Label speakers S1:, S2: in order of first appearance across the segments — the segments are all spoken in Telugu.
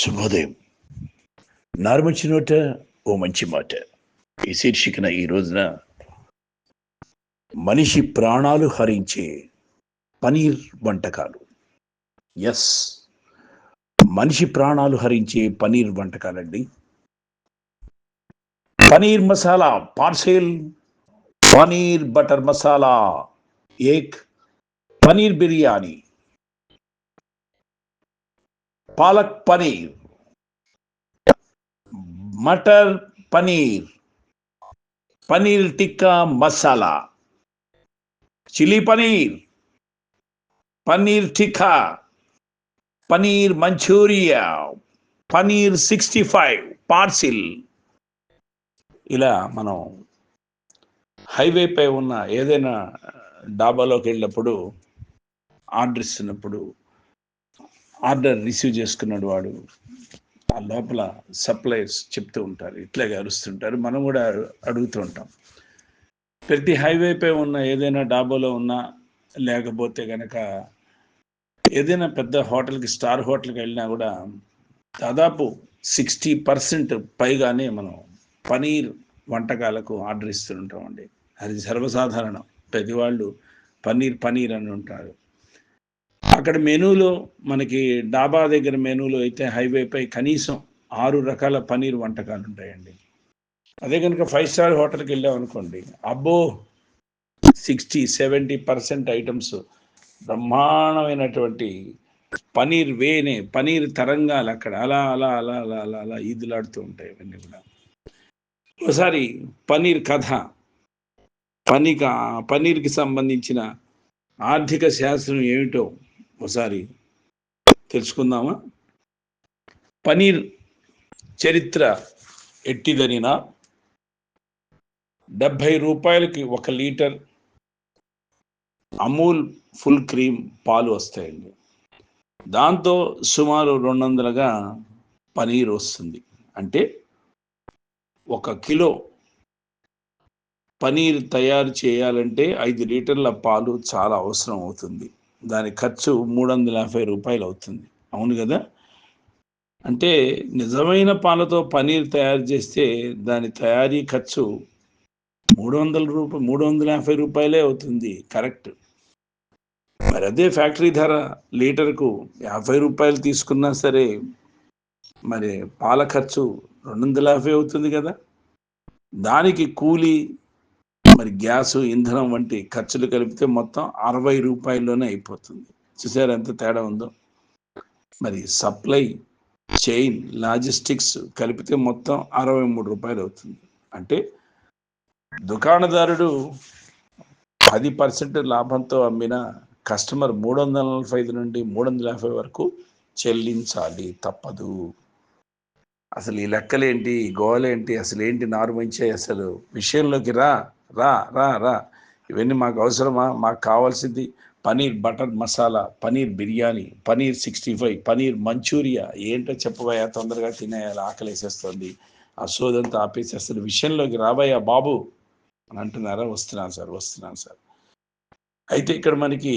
S1: శుభోదయం. నారుమంచి నోట ఓ మంచి మాట ఈ శీర్షికన ఈ రోజున మనిషి ప్రాణాలు హరించే పనీర్ వంటకాలు. ఎస్, మనిషి ప్రాణాలు హరించే పనీర్ వంటకాలండి. పనీర్ మసాలా పార్సెల్, పనీర్ బటర్ మసాలా ఏక్, paneer biryani, palak paneer, matar paneer, paneer tikka masala, chilli paneer, paneer tikka, paneer Manchurian, paneer 65 parcel. ఇలా మనం హైవేపై ఉన్న ఏదైనా డాబాలోకి వెళ్ళినప్పుడు ఆర్డర్ ఇస్తున్నప్పుడు ఆర్డర్ రిసీవ్ చేసుకున్నాడు వాడు ఆ లోపల సప్లైర్స్ చెప్తూ ఉంటారు, ఇట్లాగే అరుస్తుంటారు. మనం కూడా అడుగుతూ ఉంటాం. ప్రతి హైవేపై ఉన్న ఏదైనా డాబాలో ఉన్నా, లేకపోతే కనుక ఏదైనా పెద్ద హోటల్కి, స్టార్ హోటల్కి వెళ్ళినా కూడా దాదాపు 60% పైగానే మనం పనీర్ వంటకాలకు ఆర్డర్ ఇస్తూ ఉంటామండి. అది సర్వసాధారణం. ప్రతి వాళ్ళు పనీర్ పనీర్ అని ఉంటారు. అక్కడ మెనూలో మనకి డాబా దగ్గర మెనూలో అయితే హైవేపై కనీసం 6 రకాల పనీర్ వంటకాలు ఉంటాయండి. అదే కనుక 5 స్టార్ హోటల్కి వెళ్ళామనుకోండి, అబ్బో 60-70% ఐటమ్స్, బ్రహ్మాండమైనటువంటి పనీర్ వేనే, పనీర్ తరంగాలు అక్కడ అలా అలా అలా అలా అలా అలా ఈదులాడుతూ ఉంటాయి. ఇవన్నీ కూడా ఒకసారి పనీర్ కథ, పనీర్కి సంబంధించిన ఆర్థిక శాస్త్రం ఏమిటో ఒకసారి తెలుసుకుందామా? పనీర్ చరిత్ర ఎట్టిదనినా 70 రూపాయలకి 1 లీటర్ అమూల్ ఫుల్ క్రీమ్ పాలు వస్తాయండి. దాంతో సుమారు 200గా పనీర్ వస్తుంది. అంటే 1 కిలో పనీర్ తయారు చేయాలంటే 5 లీటర్ల పాలు చాలా అవసరం అవుతుంది. దాని ఖర్చు 350 రూపాయలు అవుతుంది. అవును కదా? అంటే నిజమైన పాలతో పనీర్ తయారు చేస్తే దాని తయారీ ఖర్చు 350 రూపాయలే అవుతుంది. కరెక్ట్. మరి అదే ఫ్యాక్టరీ ధర లీటర్కు 50 రూపాయలు తీసుకున్నా సరే మరి పాల ఖర్చు 250 అవుతుంది కదా. దానికి కూలీ, మరి గ్యాసు, ఇంధనం వంటి ఖర్చులు కలిపితే మొత్తం 60 రూపాయల్లోనే అయిపోతుంది. చూసారు ఎంత తేడా ఉందో. మరి సప్లై చైన్, లాజిస్టిక్స్ కలిపితే మొత్తం 63 రూపాయలు అవుతుంది. అంటే దుకాణదారుడు 10% లాభంతో అమ్మిన కస్టమర్ 345 నుండి 350 వరకు చెల్లించాలి, తప్పదు. అసలు ఈ లెక్కలేంటి, ఈ గోలేంటి, అసలు ఏంటి నారుమంచి, అసలు విషయంలోకి రా రా రా రా. ఇవన్నీ మాకు అవసరమా? మాకు కావాల్సింది పనీర్ బటర్ మసాలా, పనీర్ బిర్యానీ, పనీర్ 65, పనీర్ మంచూరియా. ఏంటో చెప్పబోయా, తొందరగా తినేయాలి, ఆకలేసేస్తుంది. ఆ సోదంతా ఆపేసి అసలు విషయంలోకి రాబోయా బాబు అని అంటున్నారా? వస్తున్నాను సార్. అయితే ఇక్కడ మనకి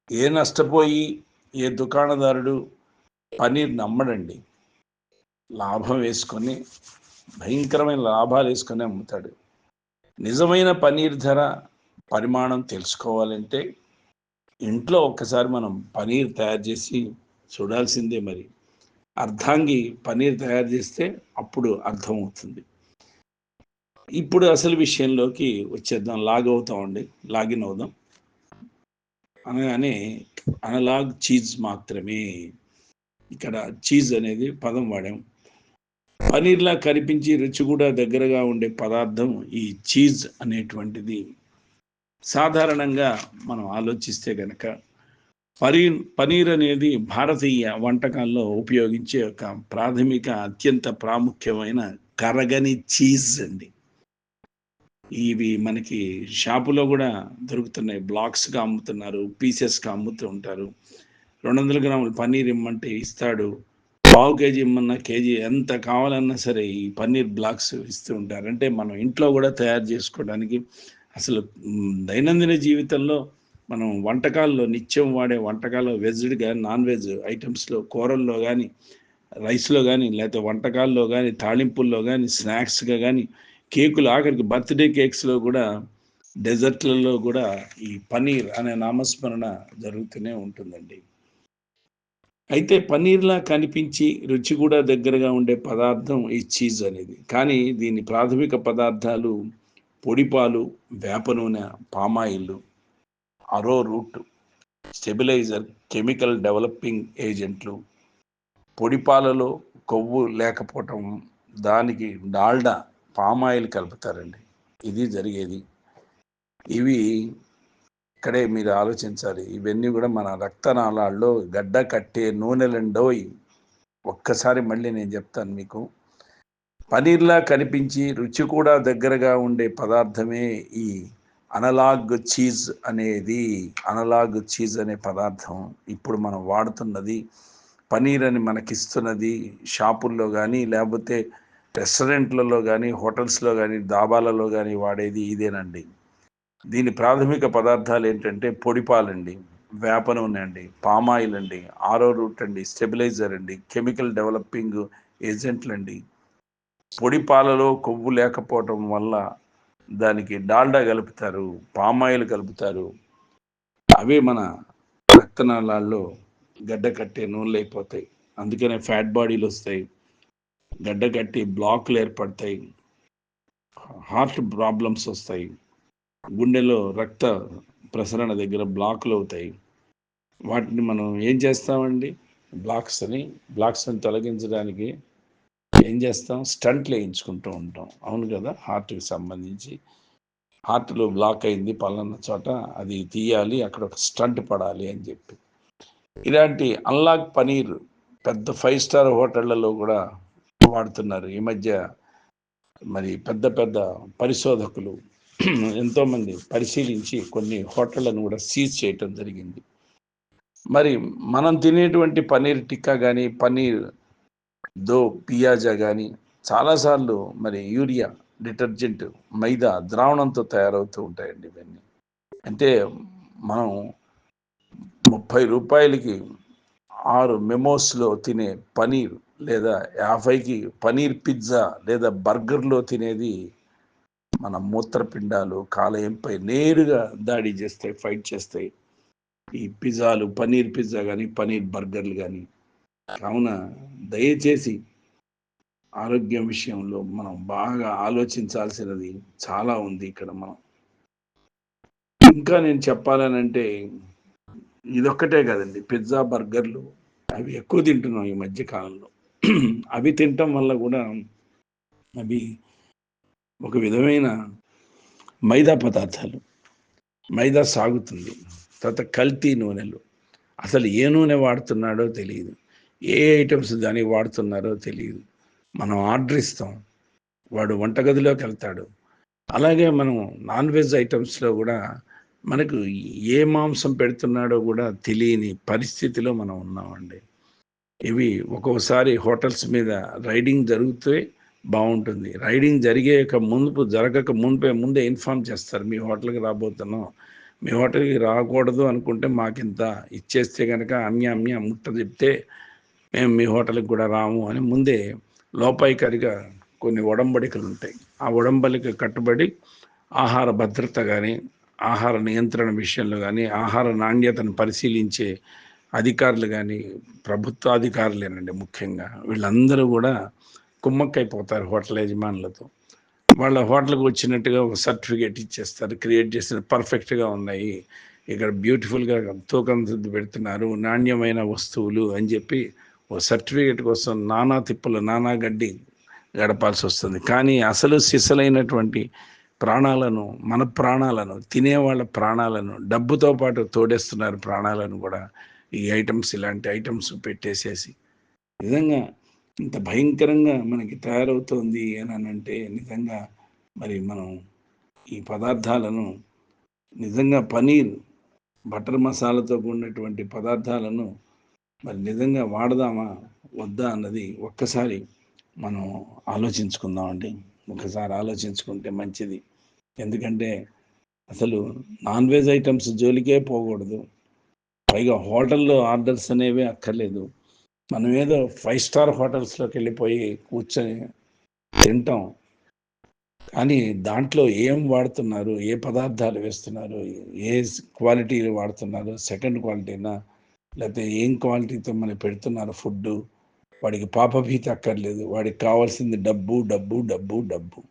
S1: ఏ నష్టపోయి ఏ దుకాణదారుడు పనీర్ నమ్మడండి. లాభం వేసుకొని, భయంకరమైన లాభాలు వేసుకొని అమ్ముతాడు. నిజమైన పనీర్ ధర, పరిమాణం తెలుసుకోవాలంటే ఇంట్లో ఒక్కసారి మనం పనీర్ తయారు చేసి చూడాల్సిందే. మరి అర్ధాంగి పనీర్ తయారు చేస్తే అప్పుడు అర్థమవుతుంది. ఇప్పుడు అసలు విషయంలోకి వచ్చేద్దాం. లాగిన్ అవుదాం. అనగానే అనలాగ్ చీజ్ మాత్రమే. ఇక్కడ చీజ్ అనేది పదం వాడాం. పనీర్లా కనిపించి రుచి కూడా దగ్గరగా ఉండే పదార్థం ఈ చీజ్ అనేటువంటిది. సాధారణంగా మనం ఆలోచిస్తే కనుక పనీర్ అనేది భారతీయ వంటకాల్లో ఉపయోగించే ఒక ప్రాథమిక, అత్యంత ప్రాముఖ్యమైన కరగని చీజ్ అండి. ఇవి మనకి షాపులో కూడా దొరుకుతున్నాయి. బ్లాక్స్గా అమ్ముతున్నారు, పీసెస్గా అమ్ముతూ ఉంటారు. 200 గ్రాములు పన్నీర్ ఇమ్మంటే ఇస్తాడు. 1/2 కేజీ ఇమ్మన్నా, కేజీ, ఎంత కావాలన్నా సరే ఈ పన్నీర్ బ్లాక్స్ ఇస్తూ ఉంటారు. అంటే మనం ఇంట్లో కూడా తయారు చేసుకోవడానికి అసలు దైనందిన జీవితంలో మనం వంటకాల్లో నిత్యం వాడే వంటకాల్లో వెజ్డ్ కానీ నాన్ వెజ్ ఐటమ్స్లో కూరల్లో కానీ రైస్లో కానీ లేకపోతే వంటకాల్లో కానీ తాళింపుల్లో కానీ స్నాక్స్గా కానీ కేకులు ఆఖరికి బర్త్డే కేక్స్లో కూడా డెజర్ట్లలో కూడా ఈ పనీర్ అనే నామస్మరణ జరుగుతూనే ఉంటుందండి. అయితే పనీర్లా కనిపించి రుచి కూడా దగ్గరగా ఉండే పదార్థం ఈ చీజ్ అనేది. కానీ దీని ప్రాథమిక పదార్థాలు పొడిపాలు, వేప నూనె, palm oil, arrowroot, stabiliser, chemical developing ఏజెంట్లు, పొడిపాలలో కొవ్వు లేకపోవటం, దానికి డాల్డా, పామాయిల్ కలుపుతారండి. ఇది జరిగేది. ఇవి ఇక్కడే మీరు ఆలోచించాలి. ఇవన్నీ కూడా మన రక్తనాళాల్లో గడ్డ కట్టే నూనెలండోయ్. ఒక్కసారి మళ్ళీ నేను చెప్తాను మీకు. పనీర్లా కనిపించి రుచి కూడా దగ్గరగా ఉండే పదార్థమే ఈ అనలాగ్ చీజ్ అనేది. అనలాగ్ చీజ్ అనే పదార్థం ఇప్పుడు మనం వాడుతున్నది, పనీర్ అని మనకిస్తున్నది షాపుల్లో కానీ లేకపోతే రెస్టారెంట్లలో కానీ హోటల్స్లో కానీ దాబాలలో కానీ వాడేది ఇదేనండి. దీని ప్రాథమిక పదార్థాలు ఏంటంటే పొడిపాలండి, వేప నూనె అండి, పామాయిల్ అండి, ఆరో రూట్ అండి, స్టెబిలైజర్ అండి, కెమికల్ డెవలపింగ్ ఏజెంట్లు అండి. పొడిపాలలో కొవ్వు లేకపోవటం వల్ల దానికి డాల్డా కలుపుతారు, పామాయిల్ కలుపుతారు. అవే మన రక్తనాళాల్లో గడ్డ కట్టే నూనెలు అయిపోతాయి. అందుకనే ఫ్యాట్ బాడీలు వస్తాయి, గడ్డ కట్టి బ్లాక్లు ఏర్పడతాయి, హార్ట్ ప్రాబ్లమ్స్ వస్తాయి, గుండెలో రక్త ప్రసరణ దగ్గర బ్లాక్లు అవుతాయి. వాటిని మనం ఏం చేస్తామండి? బ్లాక్స్ని తొలగించడానికి ఏం చేస్తాం? స్టంట్లు వేయించుకుంటూ ఉంటాం. అవును కదా, హార్ట్కి సంబంధించి హార్ట్లో బ్లాక్ అయింది పలానా చోట, అది తీయాలి, అక్కడ ఒక స్టంట్ పడాలి అని చెప్పి. ఇలాంటి అన్లాక్ పనీర్ పెద్ద 5 స్టార్ హోటళ్లలో కూడా వాడుతున్నారు ఈ మధ్య. మరి పెద్ద పెద్ద పరిశోధకులు ఎంతోమంది పరిశీలించి కొన్ని హోటళ్లను కూడా సీజ్ చేయటం జరిగింది. మరి మనం తినేటువంటి పనీర్ టిక్కా కానీ పనీర్ దో పియాజా కానీ చాలాసార్లు మరి యూరియా డిటర్జెంట్, మైదా ద్రావణంతో తయారవుతూ ఉంటాయండి ఇవన్నీ. అంటే మనం 30 రూపాయలకి 6 మెమోస్లో తినే పనీర్, లేదా 50కి పనీర్ పిజ్జా లేదా బర్గర్లో తినేది మన మూత్రపిండాలు కాలేయంపై నేరుగా దాడి చేస్తాయి, ఫైట్ చేస్తాయి ఈ పిజ్జాలు, పనీర్ పిజ్జా కానీ పనీర్ బర్గర్లు కానీ. కావున దయచేసి ఆరోగ్యం విషయంలో మనం బాగా ఆలోచించాల్సినది చాలా ఉంది ఇక్కడ. మనం ఇంకా నేను చెప్పాలనంటే ఇదొక్కటే కదండి, పిజ్జా బర్గర్లు అవి ఎక్కువ తింటున్నాం ఈ మధ్య కాలంలో. అవి తినటం వల్ల కూడా అవి ఒక విధమైన మైదా పదార్థాలు, మైదా సాగుతుంది. తర్వాత కల్తీ నూనెలు, అసలు ఏ నూనె వాడుతున్నాడో తెలియదు, ఏ ఐటమ్స్ దానికి వాడుతున్నారో తెలియదు. మనం ఆర్డర్ ఇస్తాం, వాడు వంటగదిలోకి వెళ్తాడు. అలాగే మనం నాన్ వెజ్ ఐటమ్స్లో కూడా మనకు ఏ మాంసం పెడుతున్నాడో కూడా తెలియని పరిస్థితిలో మనం ఉన్నామండి. ఇవి ఒక్కొక్కసారి హోటల్స్ మీద రైడింగ్ జరిగితే బాగుంటుంది. రైడింగ్ జరగక ముందే ఇన్ఫార్మ్ చేస్తారు, మీ హోటల్కి రాబోతున్నాం, మీ హోటల్కి రాకూడదు అనుకుంటే మాకింత ఇచ్చేస్తే కనుక అమ్య ముట్ట చెప్తే మేము మీ హోటల్కి కూడా రాము అని ముందే లోపాయికారిగా కొన్ని ఒడంబడికలు ఉంటాయి. ఆ ఒడంబడిక కట్టుబడి ఆహార భద్రత కానీ ఆహార నియంత్రణ విషయంలో కానీ ఆహార నాణ్యతను పరిశీలించే అధికారులు కానీ ప్రభుత్వాధికారులేనండి ముఖ్యంగా, వీళ్ళందరూ కూడా కుమ్మక్కైపోతారు హోటల్ యజమానులతో. వాళ్ళ హోటల్కి వచ్చినట్టుగా ఒక సర్టిఫికేట్ ఇచ్చేస్తారు, క్రియేట్ చేసిన పర్ఫెక్ట్గా ఉన్నాయి, ఇక్కడ బ్యూటిఫుల్గా తూకం దిద్దు పెడుతున్నారు, నాణ్యమైన వస్తువులు అని చెప్పి ఓ సర్టిఫికేట్ కోసం నానా తిప్పలు నానా గడ్డి గడపాల్సి వస్తుంది. కానీ అసలు సిసలైనటువంటి ప్రాణాలను, మన ప్రాణాలను, తినేవాళ్ళ ప్రాణాలను, డబ్బుతో పాటు తోడేస్తున్నారు ప్రాణాలను కూడా ఈ ఐటమ్స్, ఇలాంటి ఐటమ్స్ పెట్టేసేసి. నిజంగా ఇంత భయంకరంగా మనకి తయారవుతోంది అని అంటే నిజంగా మరి మనం ఈ పదార్థాలను నిజంగా పనీర్, బటర్ మసాలాతో కూడినటువంటి పదార్థాలను మరి నిజంగా వాడదామా వద్దా అన్నది ఒక్కసారి మనం ఆలోచించుకుందామండి. ఒకసారి ఆలోచించుకుంటే మంచిది. ఎందుకంటే అసలు నాన్ వెజ్ ఐటమ్స్ జోలికే పోకూడదు. పైగా హోటల్లో ఆర్డర్స్ అనేవి అక్కర్లేదు. మనం ఏదో 5 స్టార్ హోటల్స్‌లోకి వెళ్ళిపోయి కూర్చొని తింటాం. కానీ దాంట్లో ఏం వాడుతున్నారు? ఏ పదార్థాలు వేస్తున్నారు? ఏ క్వాలిటీలు వాడుతున్నారు? సెకండ్ క్వాలిటీనా? లేతే ఏం క్వాలిటీతో మనకు పెడుతున్నారు ఫుడ్డు? వాడికి పాపభీతి అక్కర్లేదు. వాడికి కావాల్సింది డబ్బు, డబ్బు, డబ్బు, డబ్బు.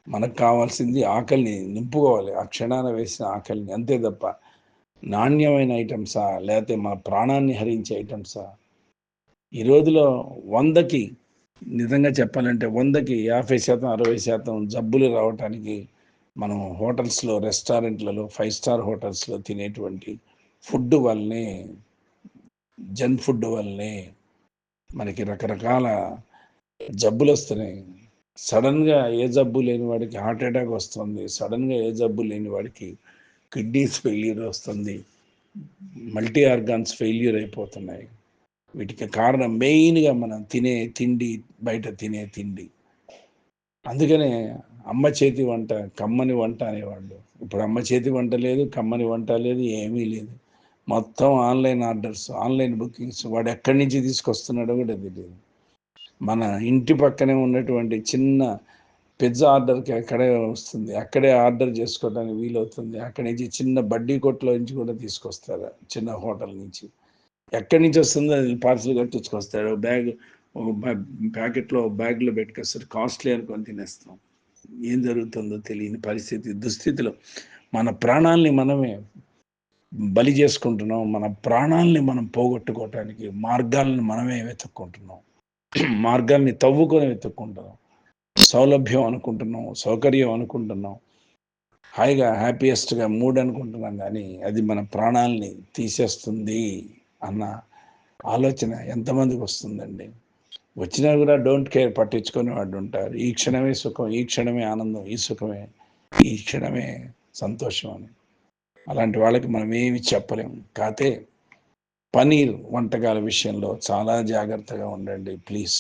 S1: మనకు కావాల్సింది ఆకలిని నింపుకోవాలి. ఆ క్షణాన వేసిన ఆకలిని. అంతే తప్ప నాణ్యమైన ఐటెమ్సా? లేతే మన ప్రాణాన్ని హరించే ఐటెమ్సా? ఈ రోజులో 100కి నిజంగా చెప్పాలంటే 100కి 50%, 60% జబ్బులు రావటానికి మనం హోటల్స్‌లో, రెస్టారెంట్‌లలో, 5 స్టార్ హోటల్స్‌లో తినేటువంటి ఫుడ్ వల్లనే, జంక్ ఫుడ్ వల్లనే మనకి రకరకాల జబ్బులొస్తున్నాయి. సడెన్‌గా ఏ జబ్బు లేని వాడికి హార్ట్ అటాక్ వస్తుంది. సడెన్‌గా ఏ జబ్బు లేని వాడికి కిడ్నీస్ ఫెయిల్యూర్ వస్తుంది. మల్టీ ఆర్గాన్స్ ఫెయిల్యూర్ అయిపోతున్నాయి. వీటికి కారణం మెయిన్‌గా మనం తినే తిండి, బయట తినే తిండి. అందుకనే అమ్మ చేతి వంట, కమ్మని వంట అనేవాళ్ళు. ఇప్పుడు అమ్మ చేతి వంట లేదు, కమ్మని వంట లేదు, ఏమీ లేదు. మొత్తం ఆన్‌లైన్ ఆర్డర్స్, ఆన్‌లైన్ బుకింగ్స్. వాడెక్కడి నుంచి తీసుకొస్తున్నాడో కూడా తెలీదు. మన ఇంటి పక్కనే ఉన్నటువంటి చిన్న పిజ్జా ఆర్డర్‌కి అక్కడే వస్తుంది. అక్కడే ఆర్డర్ చేసుకోవడానికి వీలవుతుంది. అక్కడి నుంచి చిన్న బడ్డీ కొట్టులో నుంచి కూడా తీసుకొస్తారు. చిన్న హోటల్ నుంచి. ఎక్కడి నుంచి వస్తుందో అది పార్సల్ కట్టించుకొస్తాడు. బ్యాగ్ ఒక ప్యాకెట్‌లో బ్యాగ్‌లో పెట్టుకొస్తాడు. కాస్ట్‌లీ అనుకొని తినేస్తాం. ఏం జరుగుతుందో తెలియని పరిస్థితి, దుస్థితిలో మన ప్రాణాల్ని మనమే బలి చేసుకుంటున్నాం. మన ప్రాణాల్ని మనం పోగొట్టుకోవటానికి మార్గాలను మనమే వెతుక్కుంటున్నాం. మార్గాల్ని తవ్వుకొని వెతుక్కుంటున్నాం. సౌలభ్యం అనుకుంటున్నాం, సౌకర్యం అనుకుంటున్నాం. హాయిగా హ్యాపీయెస్ట్‌గా మూడ్ అనుకుంటున్నాం గానీ, అది మన ప్రాణాల్ని తీసేస్తుంది అన్న ఆలోచన ఎంతమందికొస్తుందండి? వచ్చినా కూడా డోంట్ కేర్, పట్టించుకునే వాళ్ళు ఉంటారు. ఈ క్షణమే సుఖం, ఈ క్షణమే ఆనందం, ఈ సుఖమే, ఈ క్షణమే సంతోషం అని. అలాంటి వాళ్ళకి మనం ఏమి చెప్పలేం. కాతే పనీర్ వంటకాల విషయంలో చాలా జాగ్రత్తగా ఉండండి ప్లీజ్.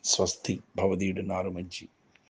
S1: స్వస్తి భవదీయుడు నారుమంచి.